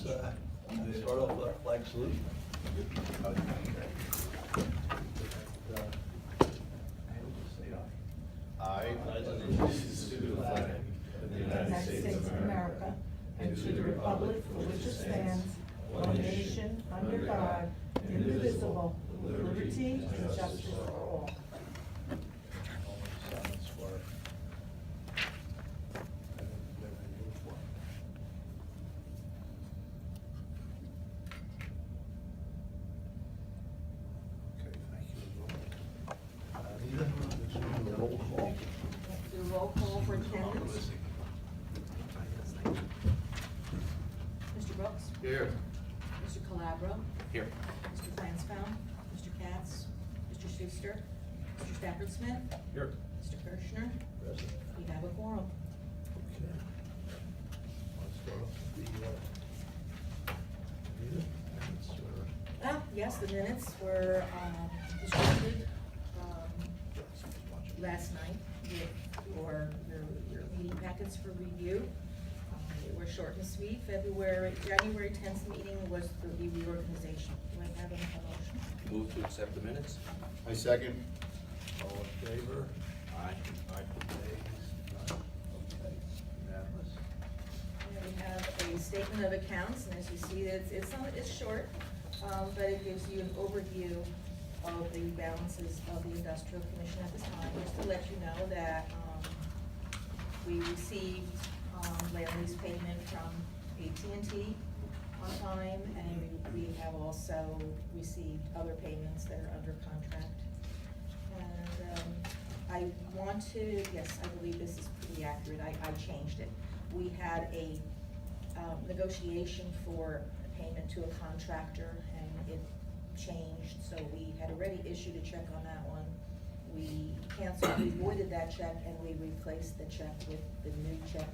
Start off with our flag salute. I pledge allegiance to the flag of the United States of America and to the republic for which it stands, one nation, under God, indivisible, with liberty and justice for all. Okay, thank you. Anita, let's do the roll call. Do roll call for attendance. Mr. Brooks? Here. Mr. Calabro? Here. Mr. Flansbrough? Mr. Katz? Mr. Schuster? Mr. Stafford Smith? Here. Mr. Kirschner? Present. We have a quorum. Okay. Let's start off with the, Anita, minutes or- Yes, the minutes were distributed last night with your meeting packets for review. They were short and sweet. January 10th meeting was the reorganization. Do I have a motion? Move to accept the minutes? I second. All in favor? Aye. Nays? None? Okay, unanimous. And we have a statement of accounts, and as you see, it's short, but it gives you an overview of the balances of the Industrial Commission at this time. Just to let you know that, we received, land lease payment from AT&T on time, and we have also received other payments that are under contract. And, I want to, yes, I believe this is pretty accurate, I changed it. We had a negotiation for payment to a contractor, and it changed, so we had already issued a check on that one. We canceled, we voided that check, and we replaced the check with the new check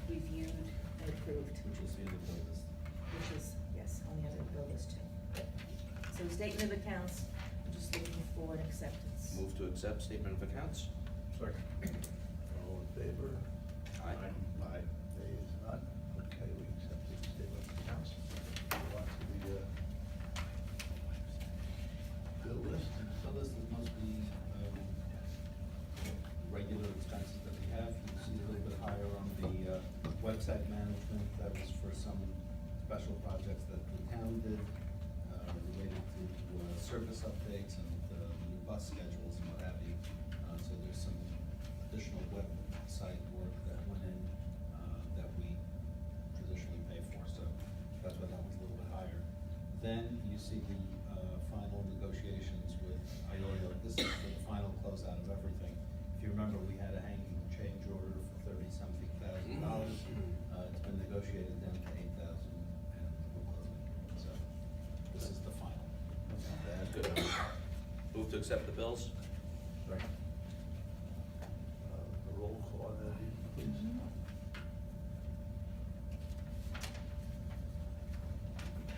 we reviewed and approved. Which was in the bill list. Which is, yes, on the other bill list too. So statement of accounts, I'm just looking for an acceptance. Move to accept statement of accounts? Second. All in favor? Aye. Aye. Nays? None? Okay, we accept the statement of accounts. Go on to the, bill list. So this is mostly regular expenses that we have. You see a little bit higher on the website management. That was for some special projects that the town did related to service updates and new bus schedules and what have you. So there's some additional website work that went in that we traditionally pay for. So that's why that was a little bit higher. Then you see the final negotiations with IORIO. This is for the final closeout of everything. If you remember, we had a hanging change order for $30-something thousand. It's been negotiated down to $8,000, and we're closing. So this is the final. That's good. Move to accept the bills? Second. The roll call on that, please.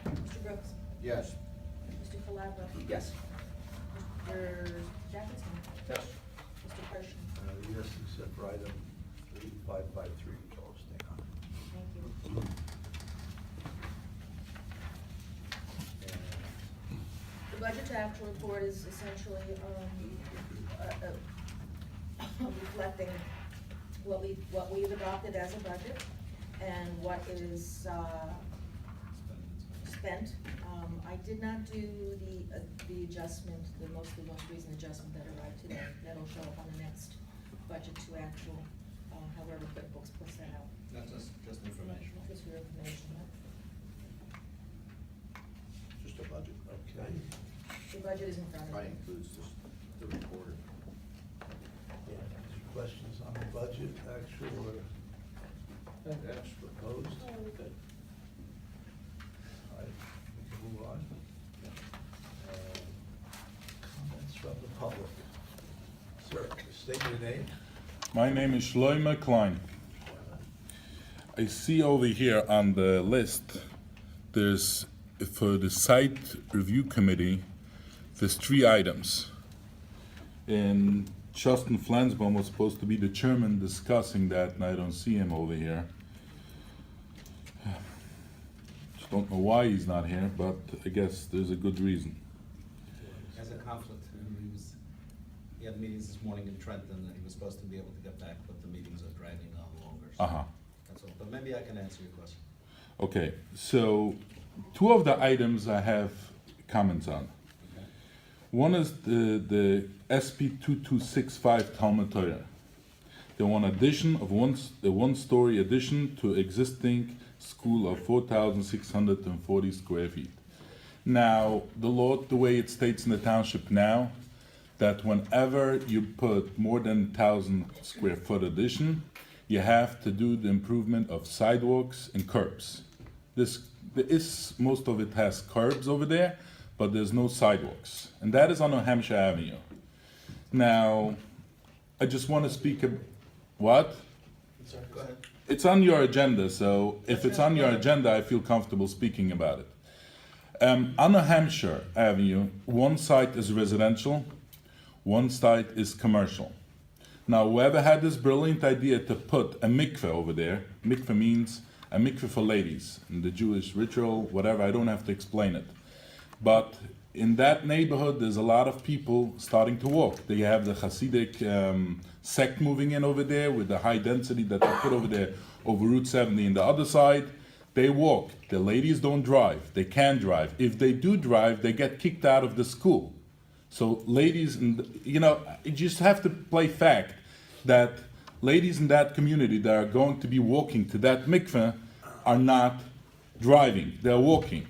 Mr. Brooks? Yes. Mr. Calabro? Yes. Mr. Jacobson? Yes. Mr. Kirschner? Yes, except for item 3553, which I'll stay on. Thank you. The budget to actual report is essentially, reflecting what we've adopted as a budget and what is, spent. I did not do the adjustment, the most recent adjustment that arrived today. That'll show up on the next budget to actual, however QuickBooks puts that out. That's just informational. Just for your information. Just a budget. Okay. The budget is in front of Probably you. includes just the recorder. Questions on the budget, actual or as proposed? Oh, good. All right, we can move on. Comments from the public. Sir, state your name. My name is Shloime Klein. I see over here on the list, there's, for the site review committee, there's 3 items. And Justin Flansbaum was supposed to be the chairman discussing that, and I don't see him over here. Don't know why he's not here, but I guess there's a good reason. Has a conflict. He had meetings this morning in Trenton, and he was supposed to be able to get back, but the meetings are dragging on longer. So Uh-huh. that's all. But maybe I can answer your question. Okay, so two of the items I have comments on. Okay. One is the SP 2265 Talmud Torah. They want addition of the one-story addition to existing school of 4,640 square feet. Now, the law, the way it states in the township now, that whenever you put more than 1,000 square foot addition, you have to do the improvement of sidewalks and curbs. Most of it has curbs over there, but there's no sidewalks. And that is on New Hampshire Avenue. Now, I just want to speak, what? Go ahead. It's on your agenda, so if it's on your agenda, I feel comfortable speaking about it. On New Hampshire Avenue, one side is residential, one side is commercial. Now, whoever had this brilliant idea to put a mikveh over there, mikveh means a mikveh for ladies, in the Jewish ritual, whatever, I don't have to explain it. But in that neighborhood, there's a lot of people starting to walk. They have the Hasidic sect moving in over there with the high density that they put over there over Route 70 and the other side. They walk. The ladies don't drive. They can't drive. If they do drive, they get kicked out of the school. So ladies, you just have to play fact that ladies in that community that are going to be walking to that mikveh are not driving, they're walking.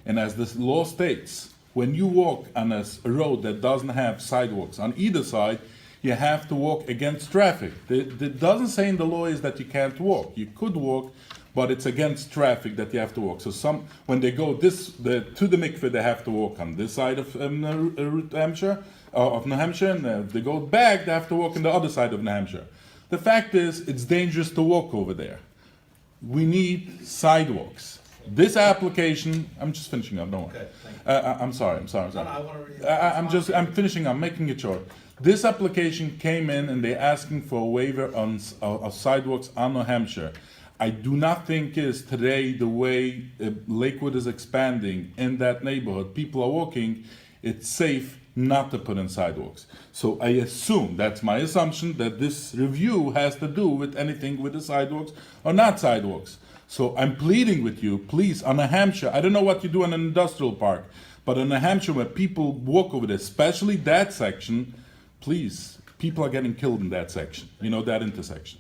And as the law states, when you walk on a road that doesn't have sidewalks on either side, you have to walk against traffic. It doesn't say in the law is that you can't walk. You could walk, but it's against traffic that you have to walk. So when they go to the mikveh, they have to walk on this side of New Hampshire, and if they go back, they have to walk on the other side of New Hampshire. The fact is, it's dangerous to walk over there. We need sidewalks. This application, I'm just finishing up, don't worry. Okay, thank you. I'm sorry. No, I want to I'm finishing, I'm making it short. This application came in and they're asking for a waiver of sidewalks on New Hampshire. I do not think is today the way Lakewood is expanding in that neighborhood, people are walking, it's safe not to put in sidewalks. So I assume, that's my assumption, that this review has to do with anything with the sidewalks or not sidewalks. So I'm pleading with you, please, on New Hampshire, I don't know what you do in an industrial park, but in New Hampshire where people walk over there, especially that section, please, people are getting killed in that section, that intersection.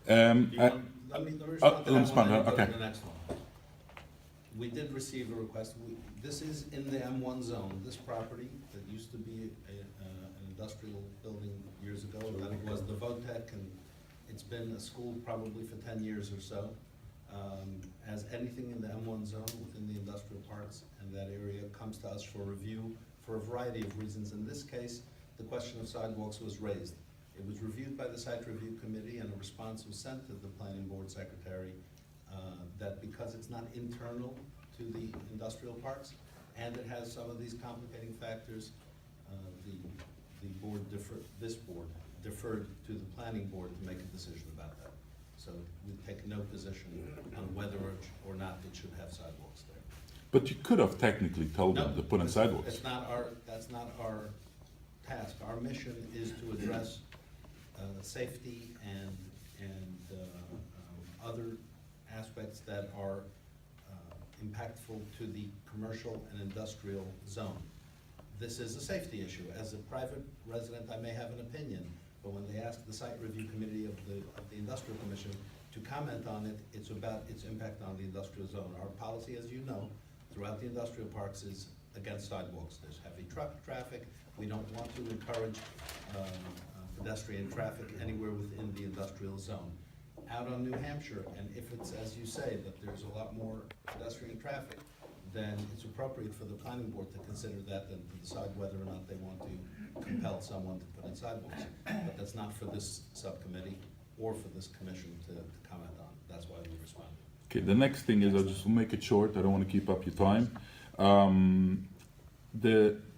Let me respond to let me that one, and respond, then go to okay. the next one. We did receive a request. This is in the M1 zone. This property that used to be an industrial building years ago, that it was the Votech, and it's been a school probably for 10 years or so. As anything in the M1 zone within the industrial parks and that area comes to us for review for a variety of reasons. In this case, the question of sidewalks was raised. It was reviewed by the site review committee, and a response was sent to the planning board secretary that because it's not internal to the industrial parks and it has some of these complicating factors, this board deferred to the planning board to make a decision about that. So we take no position on whether or not it should have sidewalks there. But you could have technically told them to put in sidewalks. That's not our task. Our mission is to address safety and other aspects that are impactful to the commercial and industrial zone. This is a safety issue. As a private resident, I may have an opinion, but when they ask the site review committee of the industrial commission to comment on it, it's about its impact on the industrial zone. Our policy, as you know, throughout the industrial parks is against sidewalks. There's heavy truck traffic. We don't want to encourage pedestrian traffic anywhere within the industrial zone. Out on New Hampshire, and if it's, as you say, that there's a lot more pedestrian traffic, then it's appropriate for the planning board to consider that and to decide whether or not they want to compel someone to put in sidewalks. But that's not for this subcommittee or for this commission to comment on. That's why we responded. Okay, the next thing is, I'll just make it short, I don't want to keep up your time.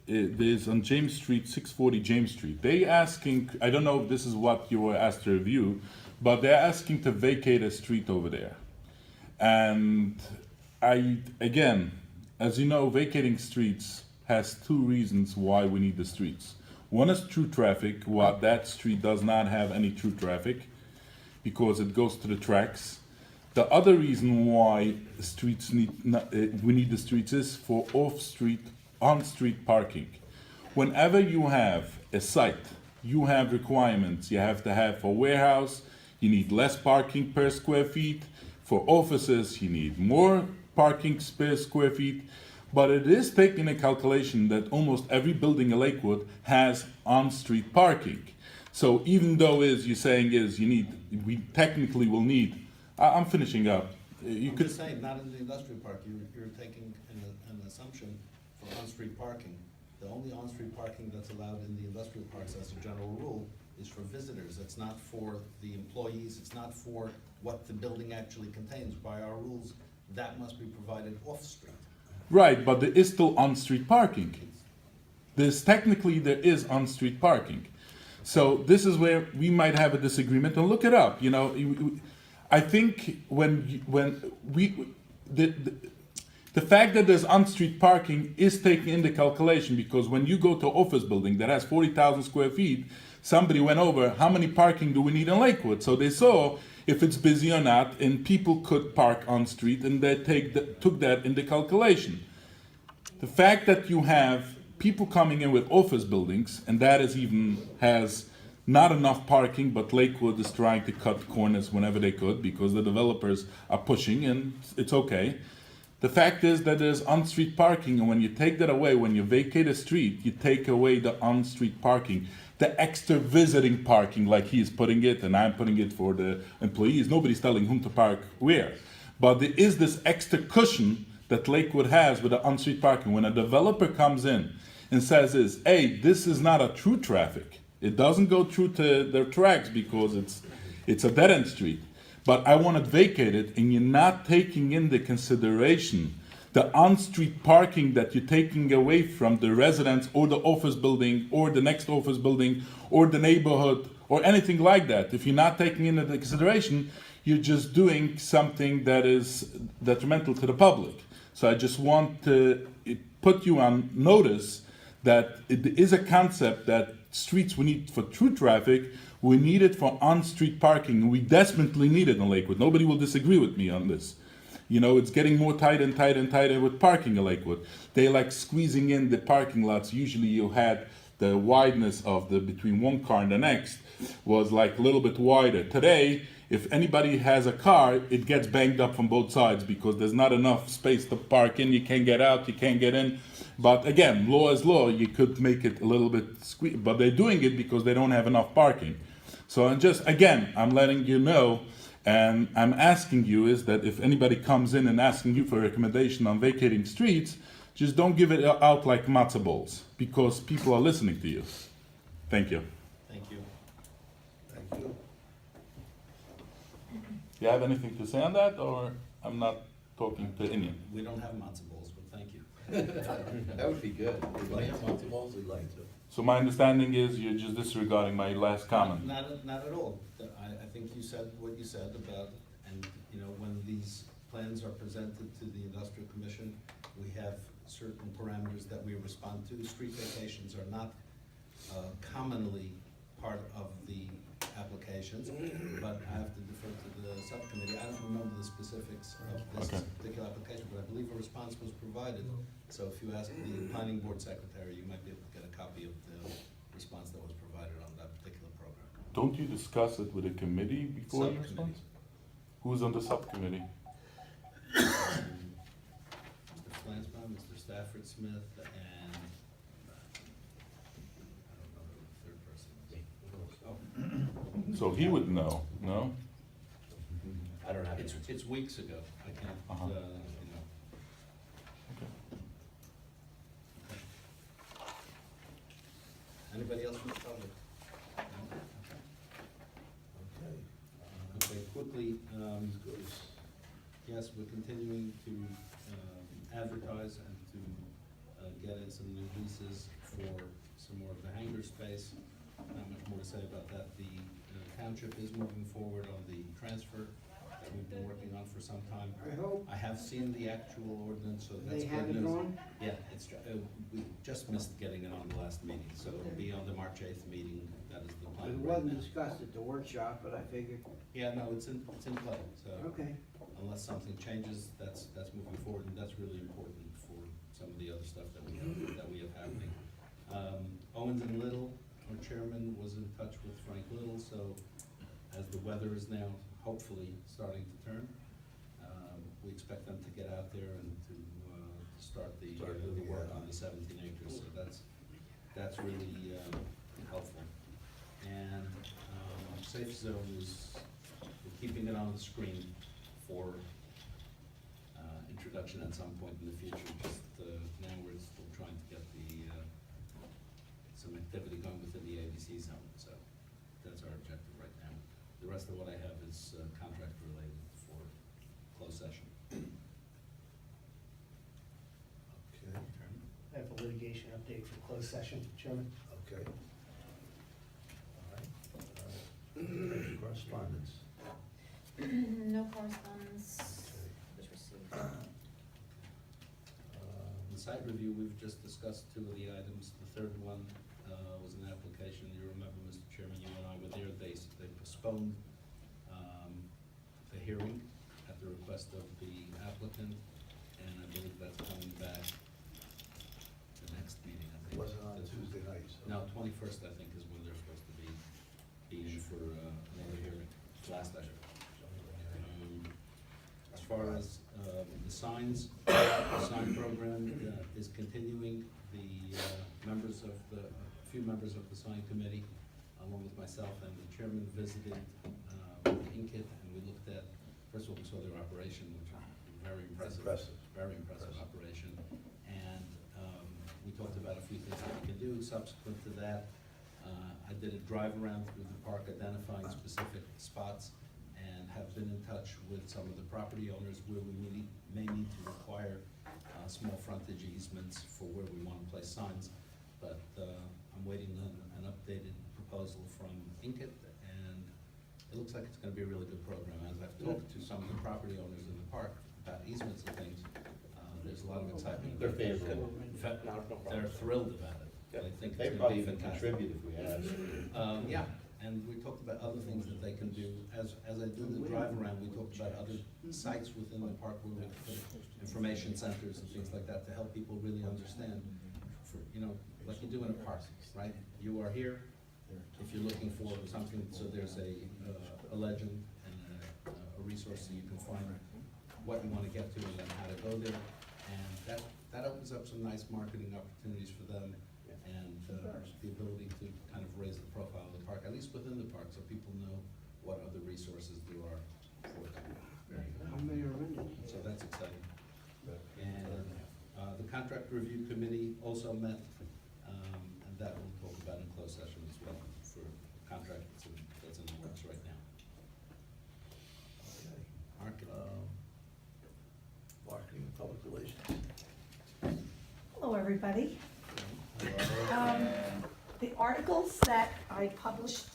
There's on James Street, 640 James Street. They asking, I don't know if this is what you were asked to review, but they're asking to vacate a street over there. And again, as you know, vacating streets has two reasons why we need the streets. One is through traffic. What that street does not have any through traffic because it goes to the tracks. The other reason why streets we need the streets is for on-street parking. Whenever you have a site, you have requirements. You have to have for warehouse, you need less parking per square feet. For offices, you need more parking per square feet. But it is taking a calculation that almost every building in Lakewood has on-street parking. So even though you're saying we technically will need, I'm finishing up. You I'm could just saying, not in the industrial park, you're taking an assumption for on-street parking. The only on-street parking that's allowed in the industrial parks as a general rule is for visitors. It's not for the employees, it's not for what the building actually contains. By our rules, that must be provided off-street. Right, but there is still on-street parking. There is on-street parking. So this is where we might have a disagreement, and look it up. I think the fact that there's on-street parking is taken into calculation, because when you go to an office building that has 40,000 square feet, somebody went over how many parking do we need in Lakewood. So they saw if it's busy or not, and people could park on street, and they took that into calculation. The fact that you have people coming in with office buildings, and that has not enough parking, but Lakewood is trying to cut corners whenever they could because the developers are pushing, and it's okay. The fact is that there's on-street parking, and when you take that away, when you vacate a street, you take away the on-street parking. The extra visiting parking, like he's putting it, and I'm putting it for the employees. Nobody's telling whom to park where. But there is this extra cushion that Lakewood has with the on-street parking. When a developer comes in and says hey, this is not a true traffic. It doesn't go through to their tracks because it's a dead-end street. But I want it vacated, and you're not taking into consideration the on-street parking that you're taking away from the residents or the office building or the next office building or the neighborhood or anything like that. If you're not taking into consideration, you're just doing something that is detrimental to the public. So I just want to put you on notice that it is a concept that streets we need for true traffic, we need it for on-street parking. We desperately need it in Lakewood. Nobody will disagree with me on this. It's getting more tight and tight and tighter with parking in Lakewood. They like squeezing in the parking lots. Usually you had the wideness of between one car and the next was like a little bit wider. Today, if anybody has a car, it gets banged up from both sides because there's not enough space to park in. You can't get out, you can't get in. But again, law is law. You could make it a little bit but they're doing it because they don't have enough parking. So I'm letting you know. And I'm asking you is that if anybody comes in and asking you for a recommendation on vacating streets, just don't give it out like matzo balls, because people are listening to you. Thank you. Thank you. Thank you. You have anything to say on that, or I'm not talking to Indian? We don't have matzo balls, but thank you. That would be good. We'd like to. We'd like to. So my understanding is you're just disregarding my last comment. Not at all. I think you said what you said about, and when these plans are presented to the Industrial Commission, we have certain parameters that we respond to. Street vacations are not commonly part of the applications, but I have to defer to the subcommittee. I don't remember the specifics of this Okay. particular application, but I believe a response was provided. So if you ask the planning board secretary, you might be able to get a copy of the response that was provided on that particular program. Don't you discuss it with a committee before you respond? Subcommittee. Who's on the subcommittee? Mr. Flansbaum, Mr. Stafford Smith, and I don't know who the third person is. So he would know, no? I don't have. It's weeks ago. I can't, Uh-huh. Okay. Anybody else from the public? No? Okay. Okay, quickly, yes, we're continuing to advertise and to get in some new leases for some more of the hangar space. Not much more to say about that. The township is moving forward on the transfer. They're we've been working on for some time. I hope. I have seen the actual ordinance, so that's They good have it news. on? Yeah, we just missed getting it on the last meeting, so it'll be on the March 8th meeting, that is the plan It right wasn't now. discussed at the workshop, but I figured, Yeah, no, it's in play, so okay. unless something changes, that's moving forward, and that's really important for some of the other stuff that we have happening. Owens and Little, our chairman, was in touch with Frank Little, so as the weather is now hopefully starting to turn, we expect them to get out there and to start the work on the 17 acres, so that's really helpful. And Safe Zone we're keeping it on the screen for introduction at some point in the future, just now we're still trying to get some activity going within the ABC zone, so that's our objective right now. The rest of what I have is contract related for closed session. Okay, I have a litigation update for closed session, Chairman. okay. All right. Correspondence. No correspondence Okay. was received. The site review, we've just discussed two of the items. The third one was an application, you remember, Mr. Chairman, you and I were there, they postponed the hearing at the request of the applicant, and I believe that's coming back the next meeting, I It think. wasn't on Tuesday night, so. No, 21st, I think, is when they're supposed to be in for another hearing, last session. As far as the signs, the sign program is continuing. The a few members of the sign committee, along with myself and the chairman, visited Inkit, and we looked at, first of all, we saw their operation, which is very impressive. Very impressive operation. And we talked about a few things that we can do. Subsequent to that, I did a drive around through the park identifying specific spots, and have been in touch with some of the property owners where we may need to require small frontage easements for where we want to place signs. But I'm waiting on an updated proposal from Inkit, and it looks like it's going to be a really good program. As I've talked to some of the property owners in the park about easements and things, there's a lot of excitement. They're favorable. In fact, No, no problem. they're thrilled about it. Yeah, They think they it's probably going to be even fantastic. contribute if we asked. Yeah, and we talked about other things that they can do. As I did the drive around, we talked about other sites within the park where we could put information centers and things like that to help people really understand, for, like you do in a park, right? You are here, if you're looking for something, so there's a legend and a resource so you can find what you want to get to and then how to go there. And that opens up some nice marketing opportunities for them, and the ability to kind of raise the profile of the park, at least within the park, so people know what other resources there are for them. How many are in it? So that's exciting. And the contract review committee also met, and that we'll talk about in closed session as well for contract that's in the works right now. Okay. Marketing. Marketing and public relations. Hello, everybody. The articles that I published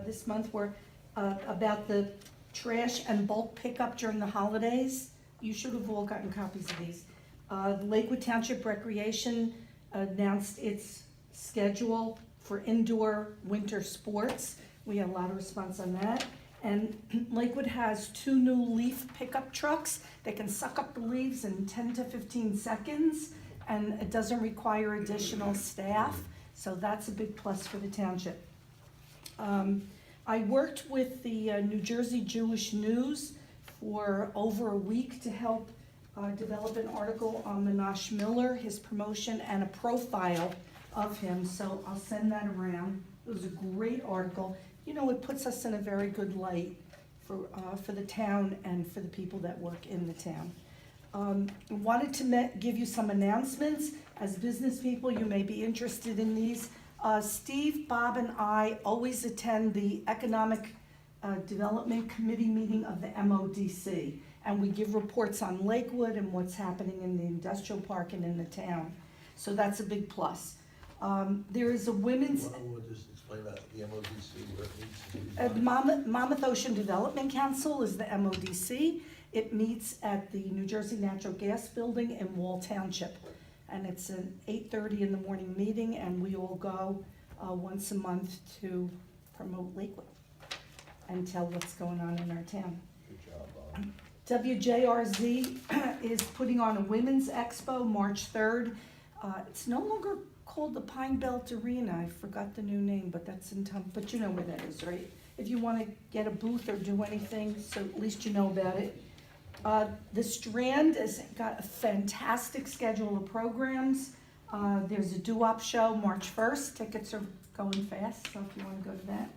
this month were about the trash and bulk pickup during the holidays. You should have all gotten copies of these. The Lakewood Township Recreation announced its schedule for indoor winter sports. We had a lot of response on that. And Lakewood has 2 new leaf pickup trucks that can suck up the leaves in 10 to 15 seconds, and it doesn't require additional staff, so that's a big plus for the township. I worked with the New Jersey Jewish News for over a week to help develop an article on Menashe Miller, his promotion, and a profile of him, so I'll send that around. It was a great article. It puts us in a very good light for the town and for the people that work in the town. I wanted to give you some announcements. As business people, you may be interested in these. Steve, Bob, and I always attend the Economic Development Committee meeting of the MODC, and we give reports on Lakewood and what's happening in the industrial park and in the town. So that's a big plus. There is a women's, We'll just explain that, the MODC, where it meets. Monmouth Ocean Development Council is the MODC. It meets at the New Jersey Natural Gas Building in Wall Township. And it's an 8:30 in the morning meeting, and we all go once a month to promote Lakewood and tell what's going on in our town. Good job, Bob. WJRZ is putting on a women's expo March 3rd. It's no longer called the Pine Belt Arena. I forgot the new name, but that's in town, but you know where that is, right? If you want to get a booth or do anything, so at least you know about it. The Strand has got a fantastic schedule of programs. There's a doo-wop show March 1st. Tickets are going fast, so if you want to go to that.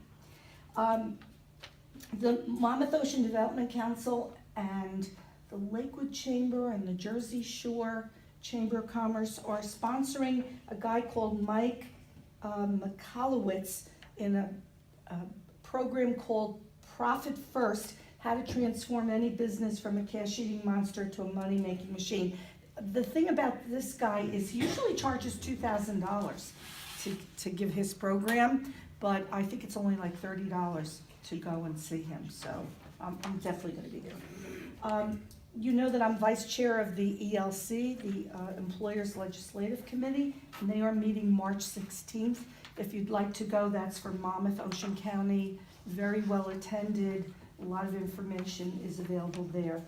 The Monmouth Ocean Development Council and the Lakewood Chamber and the Jersey Shore Chamber of Commerce are sponsoring a guy called Mike Mikalowicz in a program called Profit First, How to Transform Any Business from a Cash-Eating Monster to a Money-Making Machine. The thing about this guy is he usually charges $2,000 to give his program, but I think it's only like $30 to go and see him, so I'm definitely gonna be there. You know that I'm vice chair of the ELC, the Employers Legislative Committee, and they are meeting March 16th. If you'd like to go, that's for Monmouth, Ocean County, very well attended, a lot of information is available there.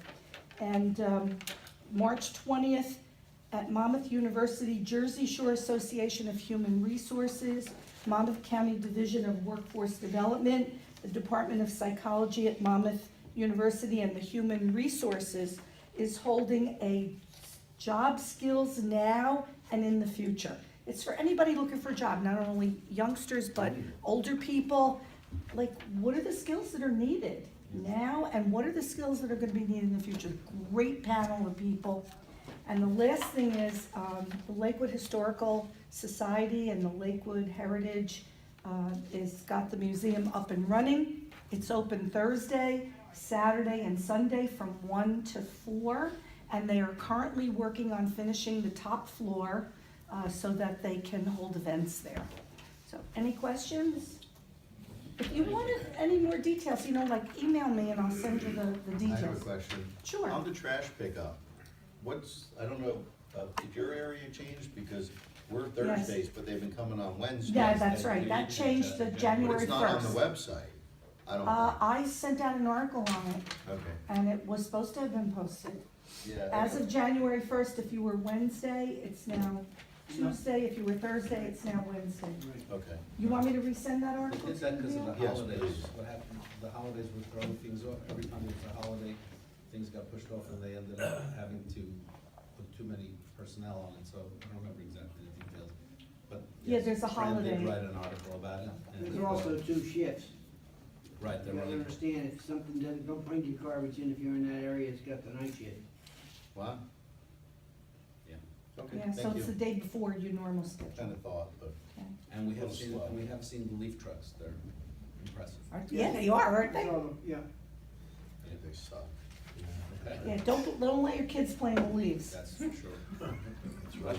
And March 20th at Monmouth University, Jersey Shore Association of Human Resources, Monmouth County Division of Workforce Development, the Department of Psychology at Monmouth University and the Human Resources is holding a Job Skills Now and in the Future. It's for anybody looking for a job, not only youngsters, but older people. Like, what are the skills that are needed now, and what are the skills that are gonna be needed in the future? Great panel of people. And the last thing is, the Lakewood Historical Society and the Lakewood Heritage is got the museum up and running. It's open Thursday, Saturday, and Sunday from 1 to 4, and they are currently working on finishing the top floor so that they can hold events there. So, any questions? If you wanted any more details, you know, like email me and I'll send you the I details. have a question. Sure. On the trash pickup, I don't know, did your area change? Because we're Thursdays, but they've been coming on Wednesdays. Yeah, that's right, that changed the But January it's not on the 1st. website, I don't think. I sent out an article on it, Okay, and it was supposed to have been posted. yeah. As of January 1st, if you were Wednesday, it's now Tuesday, if you were Thursday, it's now Wednesday. Okay. You want me to resend that They article did to that because you? of the Yes, holidays. please. What happened, the holidays were throwing things off. Every time there's a holiday, things got pushed off and they ended up having to put too many personnel on it, so I don't remember exactly the details. But Yeah, yes, there's a Fran holiday. did write an article about it. and, There's also 2 shifts. Right, You they're gotta really, understand, if something doesn't, don't bring your garbage in if you're in that area, it's got the night shift. Wow. yeah. Okay, Yeah, so thank it's the you. day before your normal schedule. Kinda thought, but Okay. And we have Little seen, slow. and we have seen the leaf trucks. They're impressive. Yeah, they are, aren't they? So, yeah. they suck. Okay. Yeah, don't let your kids play in the leaves. That's for sure. That's right.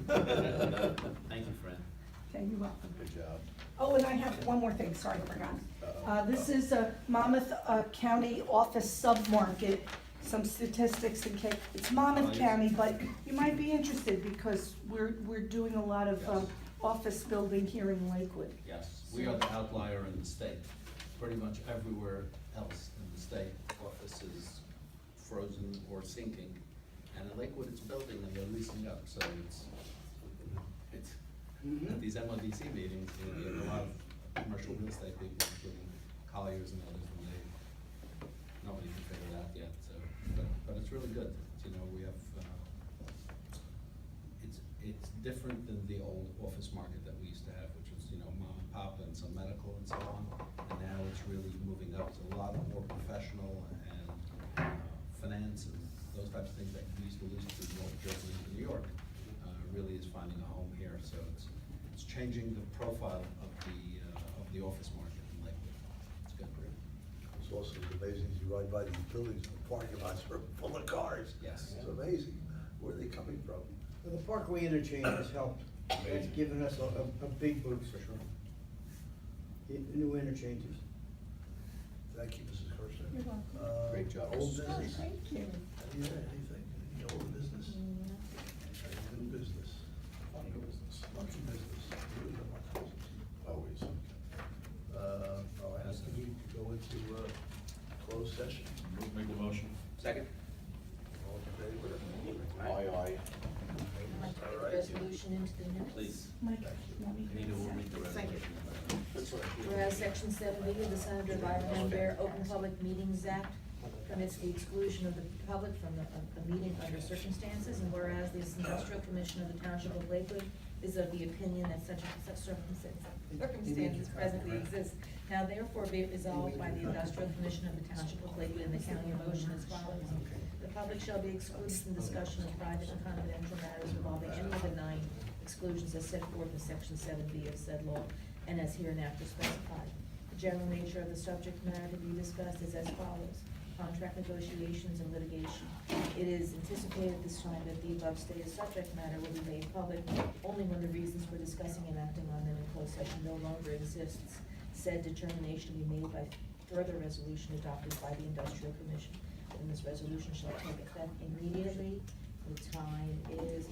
Thank you, Fran. Okay, you're welcome. Good job. Oh, and I have one more thing, sorry, I forgot. This is a Monmouth County Office Submarket, some statistics in case, it's Monmouth County, but you might be interested because we're doing a lot of Yes. office building here in Lakewood. Yes, we are the outlier in the state. Pretty much everywhere else in the state, office is frozen or sinking. And in Lakewood, it's building and they're leasing up, so it's, at these MODC meetings, you have a lot of commercial real estate people, including Colliers and others, and nobody can figure it out yet, so, but it's really good. You know, we have, it's different than the old office market that we used to have, which was, you know, mom and pop and some medical and so on. And now it's really moving up to a lot more professional and finance and those types of things that we used to lose to New Jersey and New York, really is finding a home here. So it's changing the profile of the office market in Lakewood. It's good. It's also amazing as you ride by these buildings, the parking lots are full of cars. Yes. It's amazing. Where are they coming from? Well, the Parkway interchange has helped That's given us a big boost. For sure. New interchanges. Thank you, Mrs. Kirsten. You're welcome. Great job. Old Oh, business. thank you. Yeah, anything, old business? New business? Funky business. Funky business. You know my business. Always. I'll ask if we could go into, closed session. Make the motion. Second? All in favor? Aye, aye. I'd like to All put right. the resolution into the minutes. Please. Mike, let me Anita will get read the a second. resolution. Whereas Section 7B of the Senator Byron Bear Open Public Meetings Act permits the exclusion of the public from a meeting under circumstances, and whereas this Industrial Commission of the Township of Lakewood is of the opinion that such circumstances presently exist. Now therefore be it resolved by the Industrial Commission of the Township of Lakewood and the County of Ocean as follows. The public shall be excluded from discussion of private and confidential matters involving any of the 9 exclusions as set forth in Section 7B of said law, and as hereinafter specified. The general nature of the subject matter to be discussed is as follows: contract negotiations and litigation. It is anticipated at this time that the above stated subject matter will be made public only when the reasons for discussing and acting on them in closed session no longer exists. Said determination to be made by further resolution adopted by the Industrial Commission. And this resolution shall take effect immediately. The time is